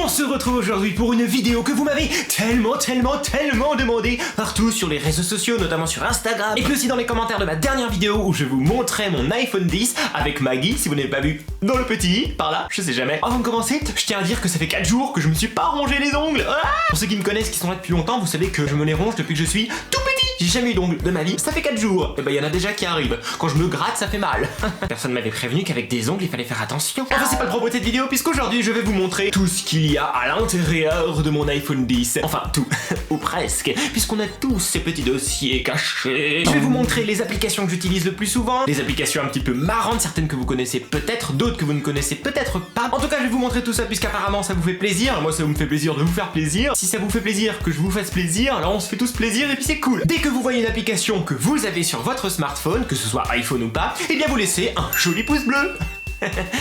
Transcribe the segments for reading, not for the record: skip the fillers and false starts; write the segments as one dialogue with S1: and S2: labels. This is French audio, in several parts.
S1: se retrouve aujourd'hui pour une vidéo que vous m'avez tellement demandé partout sur les réseaux sociaux, notamment sur Instagram, et puis aussi dans les commentaires de ma dernière vidéo où je vous montrais mon iPhone 10 avec Maggie, si vous n'avez pas vu, dans le petit, par là, je sais jamais. Avant de commencer, je tiens à dire que ça fait 4 jours que je me suis pas rongé les ongles. Pour ceux qui me connaissent, qui sont là depuis longtemps, vous savez que je me les ronge depuis que je suis tout petit. J'ai jamais eu d'ongles de ma vie, ça fait 4 jours. Et bah y en a déjà qui arrivent. Quand je me gratte, ça fait mal. Personne m'avait prévenu qu'avec des ongles, il fallait faire attention. Enfin, c'est pas le propos de cette vidéo, puisqu'aujourd'hui, je vais vous montrer tout ce qu'il y a à l'intérieur de mon iPhone 10. Enfin, tout. Ou presque. Puisqu'on a tous ces petits dossiers cachés. Je vais vous montrer les applications que j'utilise le plus souvent. Des applications un petit peu marrantes, certaines que vous connaissez peut-être, d'autres que vous ne connaissez peut-être pas. En tout cas, je vais vous montrer tout ça, puisqu'apparemment, ça vous fait plaisir. Moi, ça me fait plaisir de vous faire plaisir. Si ça vous fait plaisir que je vous fasse plaisir, alors on se fait tous plaisir et puis c'est cool. Dès que vous voyez une application que vous avez sur votre smartphone, que ce soit iPhone ou pas, eh bien vous laissez un joli pouce bleu.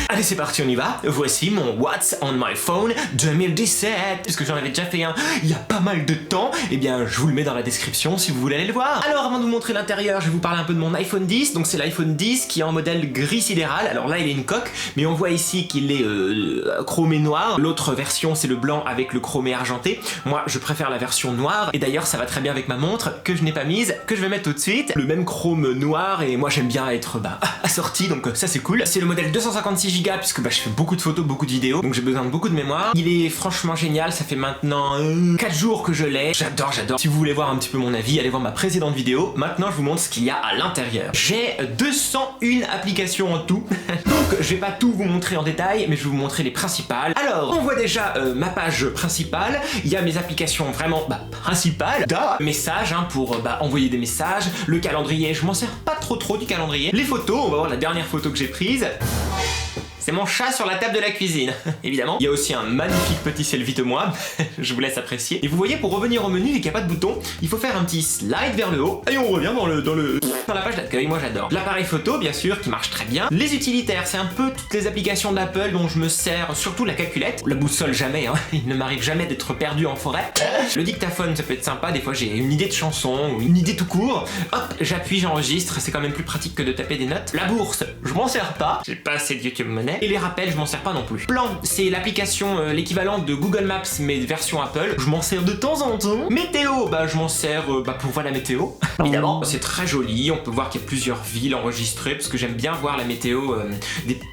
S1: Allez, c'est parti, on y va. Voici mon What's on my phone 2017. Puisque j'en avais déjà fait un il y a pas mal de temps, eh bien je vous le mets dans la description si vous voulez aller le voir. Alors avant de vous montrer l'intérieur, je vais vous parler un peu de mon iPhone 10. Donc c'est l'iPhone 10 qui est en modèle gris sidéral. Alors là il est une coque, mais on voit ici qu'il est chromé noir. L'autre version c'est le blanc avec le chromé argenté. Moi je préfère la version noire. Et d'ailleurs ça va très bien avec ma montre que je n'ai pas mise, que je vais mettre tout de suite. Le même chrome noir, et moi j'aime bien être assorti, donc ça c'est cool. C'est le modèle 256 Go puisque je fais beaucoup de photos, beaucoup de vidéos, donc j'ai besoin de beaucoup de mémoire. Il est franchement génial, ça fait maintenant 4 jours que je l'ai. J'adore. Si vous voulez voir un petit peu mon avis, allez voir ma précédente vidéo. Maintenant je vous montre ce qu'il y a à l'intérieur. J'ai 201 applications en tout. Donc je vais pas tout vous montrer en détail, mais je vais vous montrer les principales. Alors, on voit déjà ma page principale. Il y a mes applications vraiment principales. Messages pour envoyer des messages. Le calendrier, je m'en sers pas trop du calendrier. Les photos, on va voir la dernière photo que j'ai prise. C'est mon chat sur la table de la cuisine, évidemment. Il y a aussi un magnifique petit selfie de moi, je vous laisse apprécier. Et vous voyez, pour revenir au menu, vu qu'il n'y a pas de bouton, il faut faire un petit slide vers le haut, et on revient dans la page d'accueil. Moi j'adore. L'appareil photo, bien sûr, qui marche très bien. Les utilitaires, c'est un peu toutes les applications d'Apple dont je me sers, surtout la calculette. La boussole, jamais, il ne m'arrive jamais d'être perdu en forêt. Le dictaphone, ça peut être sympa, des fois j'ai une idée de chanson, ou une idée tout court. Hop, j'appuie, j'enregistre, c'est quand même plus pratique que de taper des notes. La bourse, je m'en sers pas, j'ai pas assez de YouTube Money. Et les rappels, je m'en sers pas non plus. Plan, c'est l'application l'équivalent de Google Maps mais version Apple. Je m'en sers de temps en temps. Météo, je m'en sers pour voir la météo. Évidemment, c'est très joli. On peut voir qu'il y a plusieurs villes enregistrées parce que j'aime bien voir la météo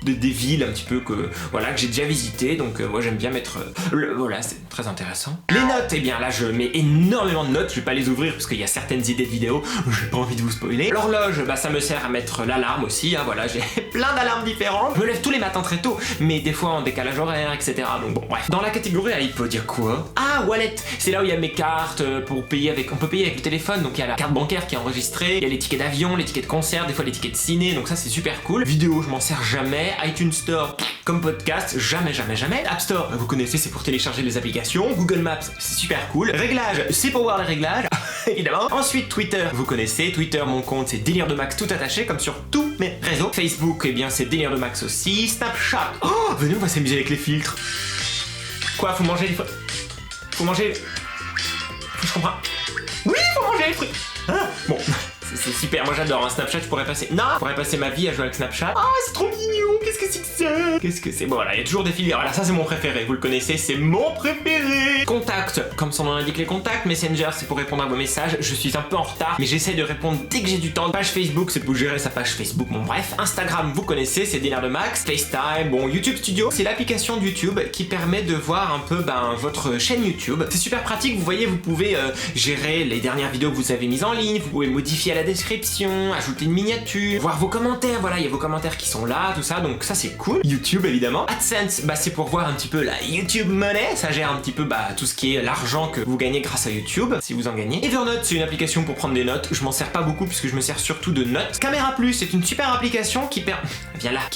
S1: des villes un petit peu que j'ai déjà visité. Donc moi j'aime bien mettre voilà, c'est très intéressant. Les notes, eh bien là je mets énormément de notes. Je vais pas les ouvrir parce qu'il y a certaines idées de vidéos. J'ai pas envie de vous spoiler. L'horloge, ça me sert à mettre l'alarme aussi. Voilà, j'ai plein d'alarmes différentes. Je me lève tous les matins très tôt, mais des fois en décalage horaire, etc. Donc bon, bref. Dans la catégorie iPod, il y a quoi? Wallet, c'est là où il y a mes cartes pour payer avec. On peut payer avec le téléphone, donc il y a la carte bancaire qui est enregistrée, il y a les tickets d'avion, les tickets de concert, des fois les tickets de ciné, donc ça c'est super cool. Vidéo, je m'en sers jamais. iTunes Store, comme podcast, jamais. App Store, vous connaissez, c'est pour télécharger les applications. Google Maps, c'est super cool. Réglages, c'est pour voir les réglages, évidemment. Ensuite, Twitter, vous connaissez. Twitter, mon compte, c'est Délire de Max tout attaché, comme sur tous mes réseaux. Facebook, eh bien c'est Délire de Max aussi. Snapchat, venez, on va s'amuser avec les filtres. Quoi, faut manger les... Faut manger... Je comprends. Oui, faut manger les fruits. Bon, c'est super, moi j'adore, Snapchat, je pourrais passer... Non, je pourrais passer ma vie à jouer avec Snapchat. C'est trop mignon, qu'est-ce que c'est que ça? Qu'est-ce que c'est? Bon, voilà, il y a toujours des filtres. Voilà, ça c'est mon préféré, vous le connaissez, c'est mon préféré. Contact, comme son nom l'indique, les contacts. Messenger, c'est pour répondre à vos messages. Je suis un peu en retard, mais j'essaie de répondre dès que j'ai du temps. Page Facebook, c'est pour gérer sa page Facebook, bon bref. Instagram, vous connaissez, c'est Délire de Max. FaceTime, bon, YouTube Studio, c'est l'application de YouTube qui permet de voir un peu votre chaîne YouTube. C'est super pratique, vous voyez, vous pouvez gérer les dernières vidéos que vous avez mises en ligne, vous pouvez modifier la description, ajouter une miniature, voir vos commentaires, voilà, il y a vos commentaires qui sont là, tout ça, donc ça c'est cool. YouTube évidemment. AdSense, c'est pour voir un petit peu la YouTube Money, ça gère un petit peu tout ce qui est l'argent que vous gagnez grâce à YouTube, si vous en gagnez. Evernote, c'est une application pour prendre des notes, je m'en sers pas beaucoup puisque je me sers surtout de notes. Camera Plus, c'est une super application qui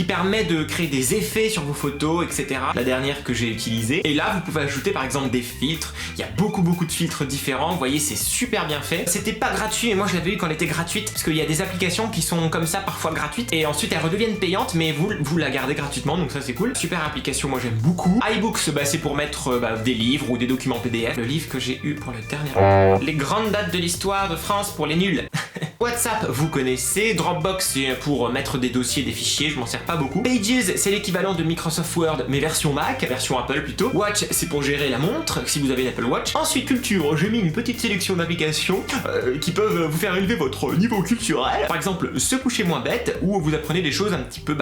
S1: permet de créer des effets sur vos photos, etc. La dernière que j'ai utilisée. Et là, vous pouvez ajouter par exemple des filtres, il y a beaucoup de filtres différents, vous voyez, c'est super bien fait. C'était pas gratuit, et moi je l'avais eu quand elle était gratuite, parce qu'il y a des applications qui sont comme ça, parfois gratuites, et ensuite elles redeviennent payantes, mais vous la gardez gratuitement, donc ça c'est cool. Super application, moi j'aime beaucoup. iBooks, c'est pour mettre des livres ou des documents PDF. Le livre que j'ai eu pour le dernier... Les grandes dates de l'histoire de France pour les nuls. WhatsApp, vous connaissez. Dropbox, c'est pour mettre des dossiers, des fichiers, je m'en sers pas beaucoup. Pages, c'est l'équivalent de Microsoft Word, mais version Mac, version Apple plutôt. Watch, c'est pour gérer la montre, si vous avez une Apple Watch. Ensuite, culture, j'ai mis une petite sélection d'applications qui peuvent vous faire élever votre niveau culturel. Par exemple, se coucher moins bête, où vous apprenez des choses un petit peu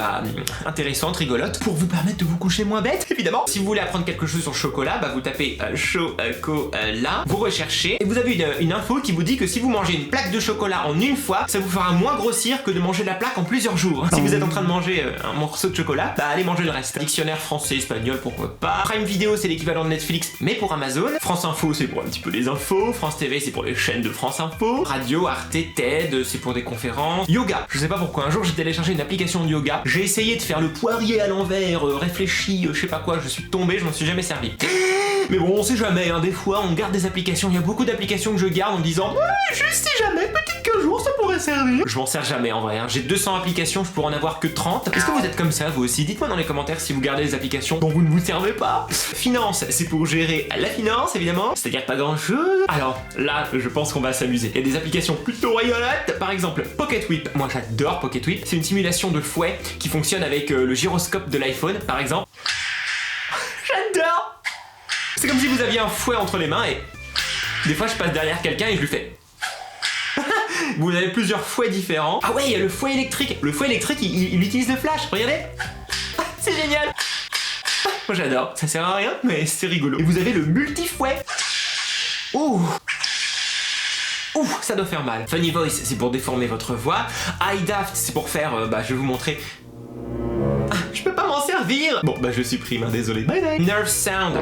S1: intéressantes, rigolotes, pour vous permettre de vous coucher moins bête, évidemment. Si vous voulez apprendre quelque chose sur le chocolat, vous tapez chocolat, vous recherchez, et vous avez une info qui vous dit que si vous mangez une plaque de chocolat en une fois, ça vous fera moins grossir que de manger la plaque en plusieurs jours. Si vous êtes en train de manger un morceau de chocolat, allez manger le reste. Dictionnaire français, espagnol, pourquoi pas. Prime Video, c'est l'équivalent de Netflix, mais pour Amazon. France Info, c'est pour un petit peu les infos. France TV, c'est pour les chaînes de France Info. Radio, Arte, TED, c'est pour des conférences. Yoga, je sais pas pourquoi, un jour j'ai téléchargé une application de yoga. J'ai essayé de faire le poirier à l'envers, réfléchi, je sais pas quoi, je suis tombé, je m'en suis jamais servi. Mais bon, on sait jamais, des fois on garde des applications, il y a beaucoup d'applications que je garde en me disant juste si jamais, peut-être qu'un jour ça pourrait servir. Je m'en sers jamais en vrai, j'ai 200 applications, je pourrais en avoir que 30. Est-ce que vous êtes comme ça vous aussi? Dites-moi dans les commentaires si vous gardez des applications dont vous ne vous servez pas. Finance, c'est pour gérer la finance évidemment, c'est-à-dire pas grand chose. Alors là, je pense qu'on va s'amuser. Il y a des applications plutôt rigolotes, par exemple Pocket Whip. Moi j'adore Pocket Whip, c'est une simulation de fouet qui fonctionne avec le gyroscope de l'iPhone par exemple. J'adore. C'est comme si vous aviez un fouet entre les mains et des fois je passe derrière quelqu'un et je lui fais. Vous avez plusieurs fouets différents. Ah ouais, il y a le fouet électrique. Le fouet électrique, il utilise le flash. Regardez. C'est génial. Moi j'adore. Ça sert à rien, mais c'est rigolo. Et vous avez le multi-fouet. Ouh. Ouh, ça doit faire mal. Funny Voice, c'est pour déformer votre voix. iDaft, c'est pour faire, je vais vous montrer. Je peux pas m'en servir. Bon, je supprime, désolé. Bye bye. Nerve Sound.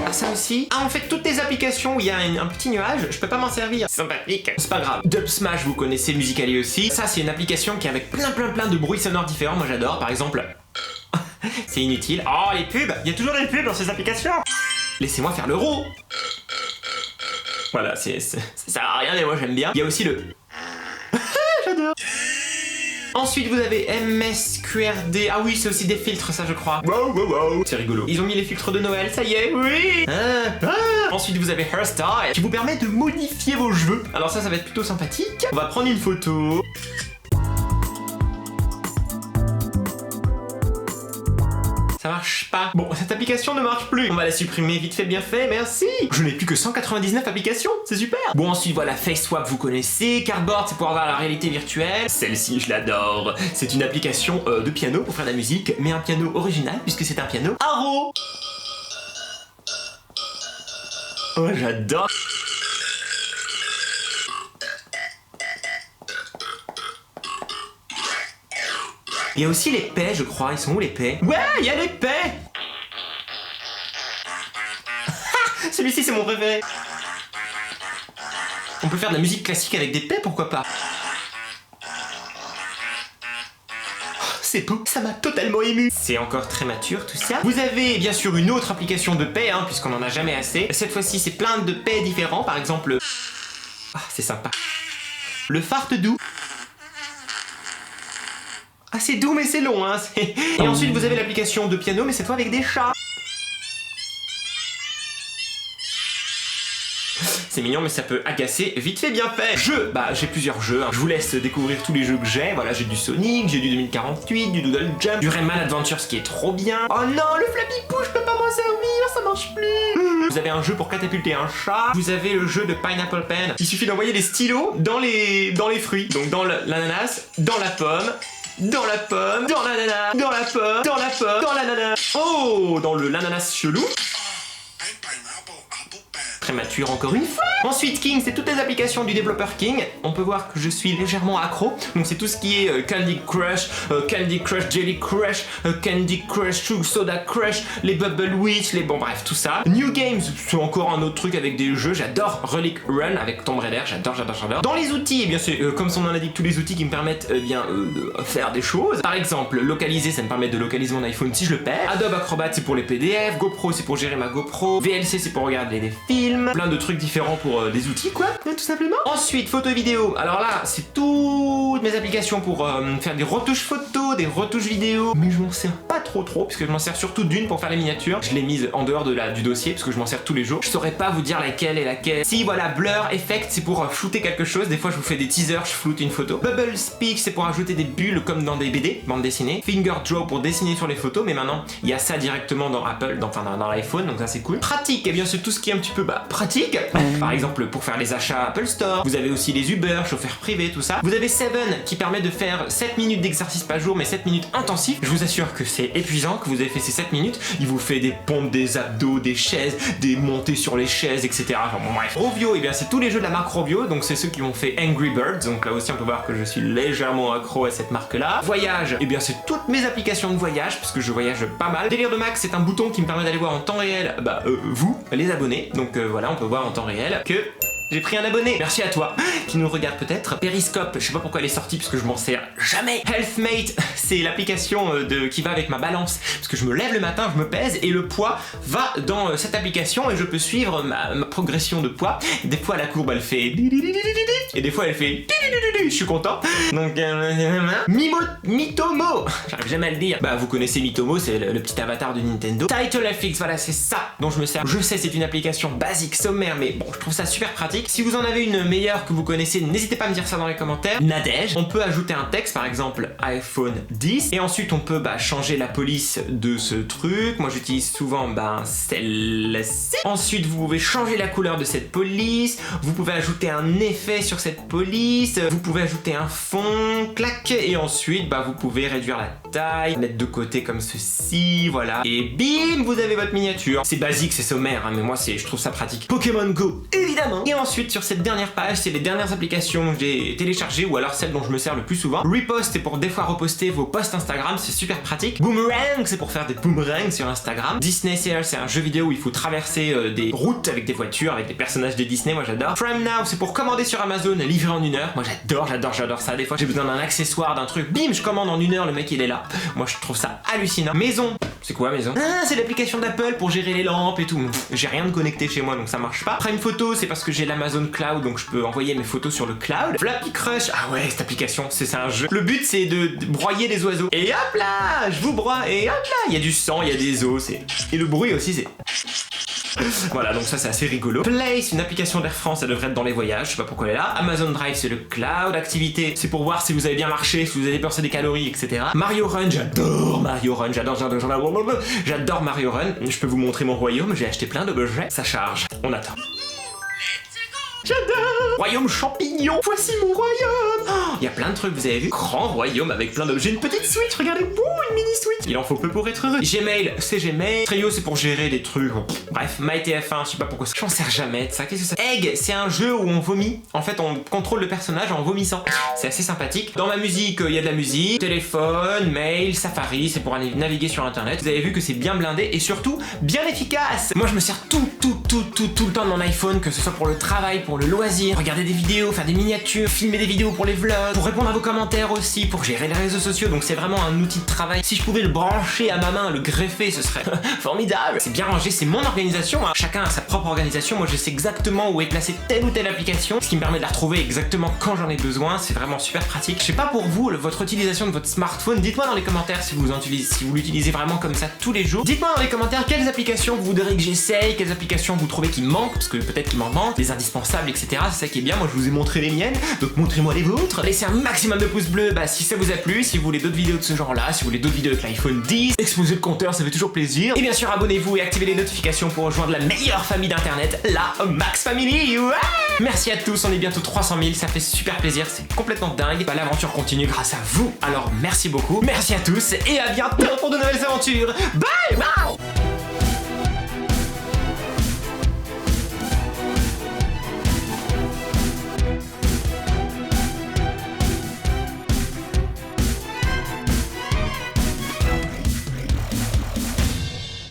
S1: Ah, ça aussi. Ah, en fait, toutes les applications où il y a un petit nuage, je peux pas m'en servir. C'est sympathique. C'est pas grave. Dub Smash, vous connaissez, Musical.ly aussi. Ça, c'est une application qui est avec plein de bruits sonores différents. Moi, j'adore. Par exemple, c'est inutile. Oh, les pubs. Il y a toujours des pubs dans ces applications. Laissez-moi faire le roux. Voilà, ça sert à rien, mais moi, j'aime bien. Il y a aussi le... J'adore. Ensuite, vous avez MSQRD. Ah oui, c'est aussi des filtres, ça, je crois. Wow. C'est rigolo. Ils ont mis les filtres de Noël, ça y est, oui. Ensuite, vous avez Hairstyle, qui vous permet de modifier vos cheveux. Alors ça va être plutôt sympathique. On va prendre une photo. Ça marche pas. Bon, cette application ne marche plus. On va la supprimer vite fait, bien fait, merci. Je n'ai plus que 199 applications, c'est super. Bon, ensuite, voilà, FaceSwap, vous connaissez. Cardboard, c'est pour avoir la réalité virtuelle. Celle-ci, je l'adore. C'est une application de piano pour faire de la musique, mais un piano original, puisque c'est un piano Aro. Oh, j'adore. Il y a aussi les paix, je crois. Ils sont où les paix? Ouais, il y a les paix. Celui-ci, c'est mon préféré. On peut faire de la musique classique avec des paix, pourquoi pas? C'est beau, ça m'a totalement ému. C'est encore très mature tout ça. Vous avez bien sûr une autre application de paix, puisqu'on en a jamais assez. Cette fois-ci, c'est plein de paix différents. Par exemple, c'est sympa. Le fart doux. Ah, c'est doux mais c'est long, Et ensuite vous avez l'application de piano mais cette fois avec des chats. C'est mignon mais ça peut agacer vite fait bien fait. Jeux, j'ai plusieurs jeux. Je vous laisse découvrir tous les jeux que j'ai. Voilà, j'ai du Sonic, j'ai du 2048, du Doodle Jump, du Rayman Adventure ce qui est trop bien. Oh non, le Flappy Push, je peux pas m'en servir, ça marche plus. Vous avez un jeu pour catapulter un chat. Vous avez le jeu de Pineapple Pen. Il suffit d'envoyer des stylos dans les fruits. Donc dans l'ananas, dans la pomme, dans la pomme, dans l'ananas, dans la pomme, dans la pomme, dans l'ananas. Oh, dans l'ananas chelou. Très mature encore une fois. Ensuite, King, c'est toutes les applications du développeur King. On peut voir que je suis légèrement accro. Donc c'est tout ce qui est Candy Crush Jelly Crush, Candy Crush Soda Crush, les Bubble Witch, bon bref, tout ça. New Games, c'est encore un autre truc avec des jeux. J'adore Relic Run avec Tomb Raider. J'adore. Dans les outils, eh bien c'est comme son nom l'indique, tous les outils qui me permettent de faire des choses. Par exemple, localiser, ça me permet de localiser mon iPhone si je le perds. Adobe Acrobat, c'est pour les PDF. GoPro, c'est pour gérer ma GoPro. VLC, c'est pour regarder des films. Plein de trucs différents pour des outils, quoi, tout simplement. Ensuite, photo vidéo. Alors là, c'est toutes mes applications pour faire des retouches photos, des retouches vidéo. Mais je m'en sers pas trop parce que je m'en sers surtout d'une pour faire les miniatures. Je l'ai mise en dehors du dossier parce que je m'en sers tous les jours. Je saurais pas vous dire laquelle est laquelle. Si voilà, Blur Effect c'est pour flouter quelque chose. Des fois je vous fais des teasers, je floute une photo. Bubble Speak c'est pour ajouter des bulles comme dans des BD, bande dessinée. Finger Draw pour dessiner sur les photos, mais maintenant il y a ça directement dans Apple, dans l'iPhone, donc ça c'est cool. Pratique, et bien c'est tout ce qui est un petit peu pratique. Par exemple pour faire les achats Apple Store. Vous avez aussi les Uber, chauffeurs privés, tout ça. Vous avez Seven qui permet de faire 7 minutes d'exercice par jour, mais 7 minutes intensifs. Je vous assure que c'est épuisant, que vous avez fait ces 7 minutes. Il vous fait des pompes, des abdos, des chaises, des montées sur les chaises, etc. Enfin bon bref. Rovio, et bien c'est tous les jeux de la marque Rovio, donc c'est ceux qui ont fait Angry Birds, donc là aussi on peut voir que je suis légèrement accro à cette marque là. Voyage, et bien c'est toutes mes applications de voyage, parce que je voyage pas mal. Délire de Max, c'est un bouton qui me permet d'aller voir en temps réel, vous, les abonnés. Donc voilà, on peut voir en temps réel que j'ai pris un abonné. Merci à toi qui nous regarde peut-être. Periscope, je sais pas pourquoi elle est sortie parce que je m'en sers jamais. Healthmate, c'est l'application qui va avec ma balance parce que je me lève le matin, je me pèse et le poids va dans cette application et je peux suivre ma progression de poids. Des fois la courbe elle fait et des fois elle fait je suis content. Donc Mitomo, j'arrive jamais à le dire. Bah vous connaissez Mitomo, c'est le petit avatar de Nintendo. Title FX, voilà c'est ça dont je me sers. Je sais c'est une application basique, sommaire, mais bon je trouve ça super pratique. Si vous en avez une meilleure que vous connaissez, n'hésitez pas à me dire ça dans les commentaires. Nadège, on peut ajouter un texte, par exemple iPhone 10, et ensuite on peut changer la police de ce truc. Moi j'utilise souvent celle-ci. Ensuite vous pouvez changer la couleur de cette police, vous pouvez ajouter un effet sur cette police, vous pouvez ajouter un fond, clac, et ensuite vous pouvez réduire la taille, mettre de côté comme ceci, voilà. Et bim, vous avez votre miniature. C'est basique, c'est sommaire, hein, mais moi je trouve ça pratique. Pokémon Go, évidemment. Et ensuite sur cette dernière page, c'est les dernières applications que j'ai téléchargées ou alors celles dont je me sers le plus souvent. Repost, c'est pour des fois reposter vos posts Instagram, c'est super pratique. Boomerang, c'est pour faire des boomerangs sur Instagram. Disney Share, c'est un jeu vidéo où il faut traverser des routes avec des voitures, avec des personnages de Disney, moi j'adore. Prime Now, c'est pour commander sur Amazon, livré en 1 heure. Moi j'adore ça. Des fois j'ai besoin d'un accessoire, d'un truc, bim, je commande en 1 heure, le mec il est là. Moi je trouve ça hallucinant. Maison, c'est quoi Maison? Ah, c'est l'application d'Apple pour gérer les lampes et tout. J'ai rien de connecté chez moi donc ça marche pas. Prime Photo, c'est parce que j'ai l'Amazon Cloud donc je peux envoyer mes photos sur le cloud. Flappy Crush, ah ouais cette application c'est un jeu. Le but c'est de broyer les oiseaux. Et hop là, je vous broie et hop là, il y a du sang, il y a des os, et le bruit aussi c'est... Voilà, donc ça c'est assez rigolo. Play, c'est une application d'Air France, ça devrait être dans les voyages, je sais pas pourquoi elle est là. Amazon Drive, c'est le cloud. Activité, c'est pour voir si vous avez bien marché, si vous avez dépensé des calories, etc. Mario Run, j'adore Mario Run, j'adore Mario Run. Je peux vous montrer mon royaume, j'ai acheté plein d'objets. Ça charge, on attend. J'adore! Royaume champignon! Voici mon royaume! Il y a plein de trucs, vous avez vu? Grand royaume avec plein d'objets. J'ai une petite Switch, regardez, une mini Switch! Il en faut peu pour être heureux. Gmail, c'est Gmail. Trello, c'est pour gérer des trucs. Bref, MyTF1, je sais pas pourquoi. J'en sers jamais de ça. Qu'est-ce que c'est? Egg, c'est un jeu où on vomit. En fait, on contrôle le personnage en vomissant. C'est assez sympathique. Dans ma musique, il y a de la musique. Téléphone, mail, Safari, c'est pour aller naviguer sur internet. Vous avez vu que c'est bien blindé et surtout bien efficace. Moi, je me sers tout le temps de mon iPhone, que ce soit pour le travail, pour le loisir, regarder des vidéos, faire des miniatures, filmer des vidéos pour les vlogs, pour répondre à vos commentaires aussi, pour gérer les réseaux sociaux, donc c'est vraiment un outil de travail. Si je pouvais le brancher à ma main, le greffer, ce serait formidable. C'est bien rangé, c'est mon organisation, hein. Chacun a sa propre organisation, moi je sais exactement où est placée telle ou telle application, ce qui me permet de la retrouver exactement quand j'en ai besoin, c'est vraiment super pratique. Je sais pas pour vous, votre utilisation de votre smartphone, dites-moi dans les commentaires si vous l'utilisez vraiment comme ça tous les jours. Dites-moi dans les commentaires quelles applications vous voudrez que j'essaye, quelles applications vous trouvez qui manquent, parce que peut-être qu'il m'en manque, les indispensables, etc. C'est ça qui est bien, moi je vous ai montré les miennes, donc montrez-moi les vôtres. Laissez un maximum de pouces bleus si ça vous a plu, si vous voulez d'autres vidéos de ce genre là, si vous voulez d'autres vidéos avec l'iPhone 10, exploser le compteur, ça fait toujours plaisir. Et bien sûr abonnez-vous et activez les notifications pour rejoindre la meilleure famille d'internet, la Max Family. Ouais, merci à tous, on est bientôt 300 000, ça fait super plaisir, c'est complètement dingue. L'aventure continue grâce à vous, alors merci beaucoup, merci à tous et à bientôt pour de nouvelles aventures. Bye bye.